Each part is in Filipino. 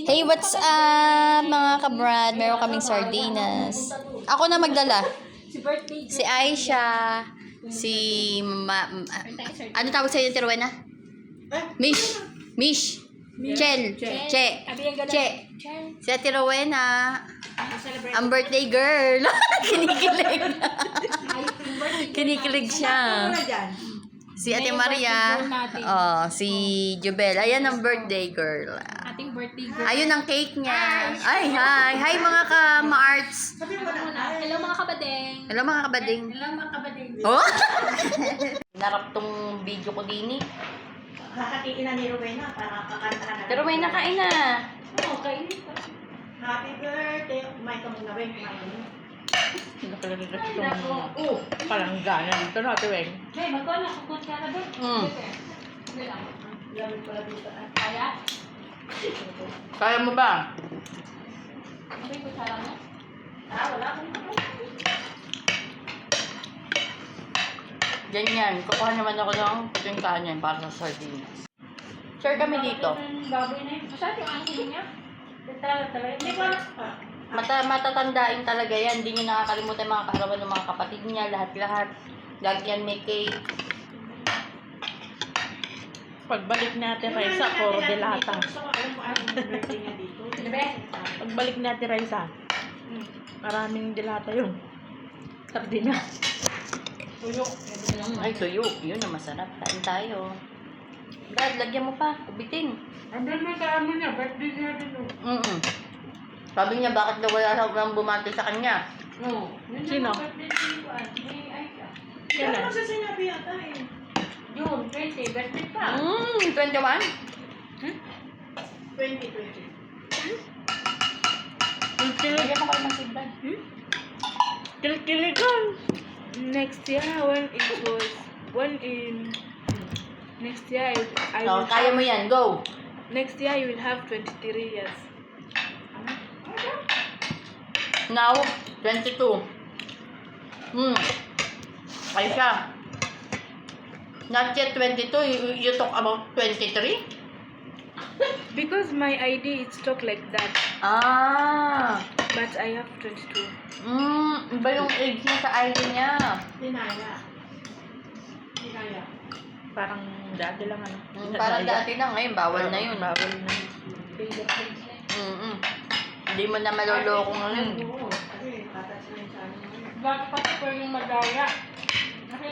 Hey, what's up mga kabrad? Meron kaming sardinas. Ako na magdala. Si Aisha, si ano tawag sa'yo yung Tirowena? Mish. Chel. Che. Si Tirowena. Ang birthday girl. Kinikilig. Kinikilig siya. Si Ate Maria. Oh, si Jubel. Ayan ang birthday girl. Ating birthday girl. Ayun ang cake niya. Ay, hi. Hi mga ka-ma-arts. Hello mga kabadeng. Hello mga kabading. Hello mga kabadeng. Oh? Narap tong video ko din eh. Kakatiin na ni Rowena para kakantahan na. Pero may nakain na. Oo, kainin ko. Happy birthday. Kumain ka muna, Wen. Kumain. Nakalagay Oh, palanggana dito na, Ate Weng. Hey, magkano na kukot ka na doon? Sige lang. lamig pala dito. Kaya? Kaya mo ba? Okay, kutsara mo? Wala akong Ganyan. Kukuha naman ako ng puting kanyan para sa sardinas. Share kami dito. Baboy na yun. Masarap yung angkin niya. Talaga. Hindi ko Matatandain talaga yan. Hindi nyo nakakalimutan mga kaarawan ng mga kapatid niya. Lahat-lahat. Lagi yan may cake. Pagbalik natin, Raisa, puro delata. Gusto ko alam mo anong birthday niya dito. Diba? Pagbalik natin, Raisa, maraming delata yung sardinas. Tuyok. Ay, tuyo. Yun na masarap. Kain tayo. Brad, lagyan mo pa. Ubitin. Andun mo sa ano niya, birthday niya dito. Sabi niya, bakit daw wala nang bumati sa kanya? No. Sino? Birthday niya ni Aisha. Kaya Kailan? naman sa sinabi yata eh. June 20, birthday pa. 21? 2020. Lagyan mo kayo ng sigban. Kilikiligan. Next year, next year, I So, will kaya mo yan. Go! next year, you will have 23 years. Now, 22. Aisha. Not yet 22. You talk about 23? Because my ID is stuck like that, Ah. but I have 22. Iba yung age niya sa ID niya. Dinaya. Dinaya. Parang dati lang ano. Parang dati na ngayon, bawal na yun. Bawal na. Hindi mo na maloloko ngayon. Oo. Kasi tatas na yung sa ano. Bakit pati po yung madaya? Kasi,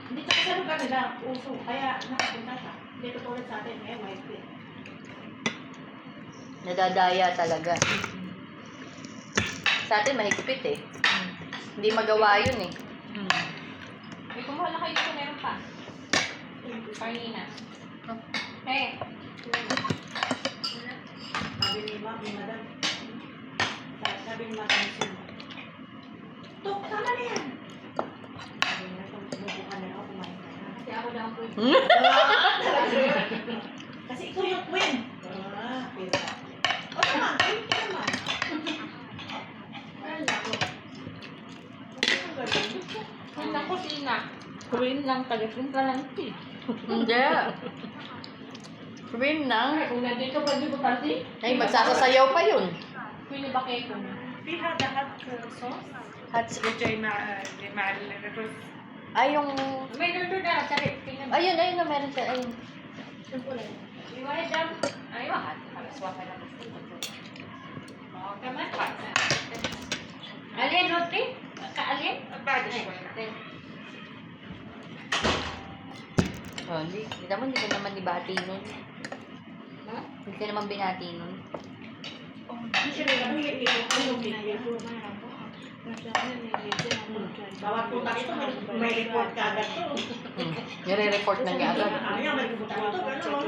Dito sa lugar nila, uso. Kaya nakapunta siya. Dito tulad sa atin, ngayon may fit. Nadadaya talaga. Sa atin, mahigpit eh. Hindi magawa yun eh. may kumuha na kayo dito, meron pa. Karnina. Hey. Sabi ni Madam. Sabi ni Madam Sim. Tok, tama na yan. Sabi niya, subukan na ako, kumain ka na. Kasi ako daw po. Kasi ikaw yung queen. Pira. O naman, queen ka naman. Ay, naku. Ang galing. Yung sa kusina. Queen lang, taga-punta lang ito. Hindi. Queen nang. Kung nandito pa dito kasi, Ay, magsasasayaw pa yun. pwede ba kayo kung We have the hot sauce, Hats. which I because Ay, yung... may nandun na, sabi, tingnan mo. Ayun na, meron siya. Ayun. You want it down? Ayaw, halos waka lang. Oo, tama. Alin, Rodri? Kaalin? Oh, hindi ka naman ibati nun. Hindi ka naman binati nun. Bawat punta dito, may report ka agad to. Nire-report na niya agad. Ano yan, may punta dito, gano'n.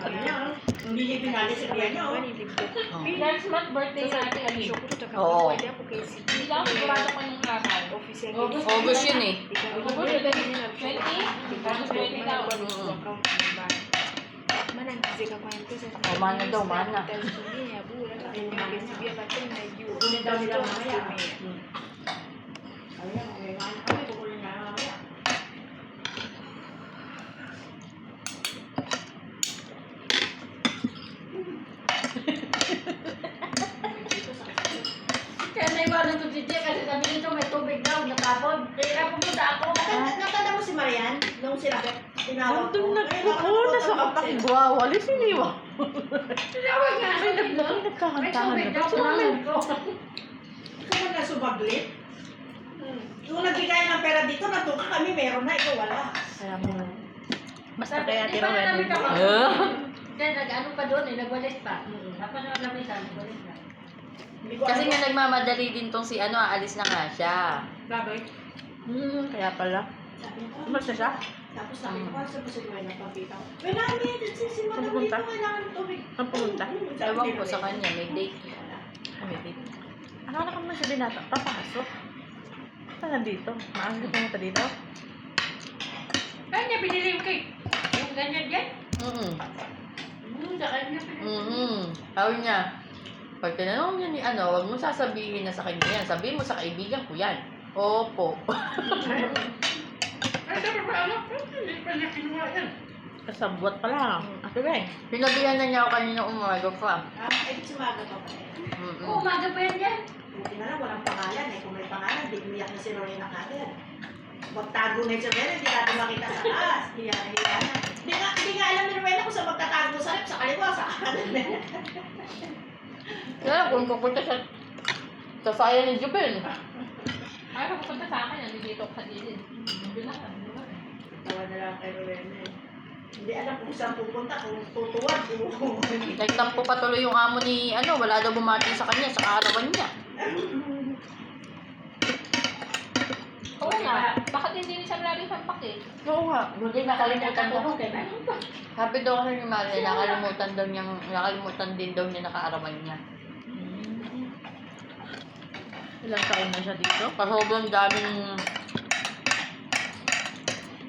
Ano yan, hindi niya pinali sa kaya niya. Next month, birthday sa ating Aliyo. Oo. Hindi lang, sigurado pa ng araw. August yun eh. August 20? August 20 daw. Mana daw, mana. Kukunin daw nila mamaya. Ayan, kami, kukunin na mamaya. sinabi, tinawag ko. Nandun nasa kapak guwawali, siniwa. Tinawag nga. May nagkakantahan na ba? Kung nasubaglit. Yung nagbigay ng pera dito, natuka kami, meron na, ito wala. Kaya mo na. Basta Di kaya ba tirawen. namin ka pa? Ah. Then, nag-ano pa doon eh, nagwalis pa. Tapos naglapisan, nagwalis na. Hindi ko Kasi alam. nga nagmamadali din tong si ano, aalis na nga siya. Baboy. Kaya pala. Sabi ko, Basta siya? tapos sabi ko, sa pa si Gwen nagpapita ko. Well, namin, si Madam dito, pupunta? kailangan ng tubig. Saan pumunta? Ewan ko sa kanya, may date. Ano na kami sa binata? Papasok. Saan nandito? Maaga ka pumunta dito? Kaya niya binili yung cake. Yung ganyan yan. Sa kanya pinili. Sabi niya, pag tinanong niya ni ano, wag mo sasabihin na sa kanya yan. Sabihin mo sa kaibigan ko yan. Opo. Ay, sabi ko, alam ko, hindi pa niya kinuha yan. Kasabwat pa lang. Ate Beng. Sinabihan na niya ako kanina umaga pa. Ay, sumaga pa pa. Oo, umaga pa yan yan. Buti na lang, walang pangalan eh. Kung may pangalan, di umiyak na si Lorena kagad. Magtago na si Lorena, hindi natin makita sa taas. Hiya na, hiya na. Hindi nga alam ni Lorena kung sa magtatago sa rep, sa kaliwa, sa kanan. Kaya kung pupunta siya sa saya ni Jubel. Ay, papunta sa akin, nandito ako sa gilid. Hindi na, Tawa na lang kay Lorena eh. Hindi alam kung saan pupunta, kung tutuwad, kung... Nagtampo pa tuloy yung amo ni ano, wala daw bumati sa kanya, sa kaarawan niya. Oo nga, bakit hindi ni Sam lagi sampak eh? Oo nga, hindi nakalimutan daw. Nakatulog eh. Ano ba? Sabi daw kasi ni Maria, nakalimutan din daw niya nakaarawan niya. Ilang taon na siya dito? Sobrang daming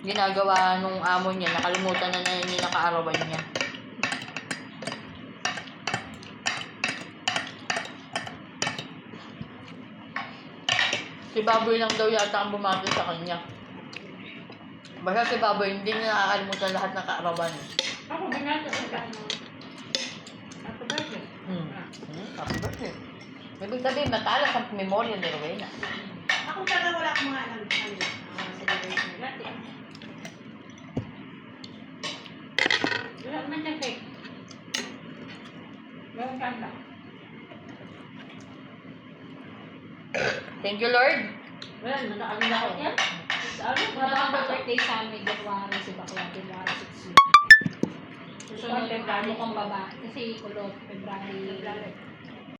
ginagawa nung amo niya, nakalimutan na niya yung nakaarawan niya. Si Baboy lang daw yata ang bumati sa kanya. Basta si Baboy, hindi niya nakakalimutan lahat ng kaarawan. Ako, ginagawa ko. Ako ba yun? Happy birthday. Ibig sabihin, matalas ang memorya ni Rowena. Ako talaga wala akong mga alam kanila. Sa Lorena. Dati. Wala naman siyang cake. Walang kanta. Thank you, Lord. Wala naman, nakalala ko yan. Ano, wala kang birthday sa amin, January si Bakla, January 6. Susunod, February kong baba. Kasi kulot, February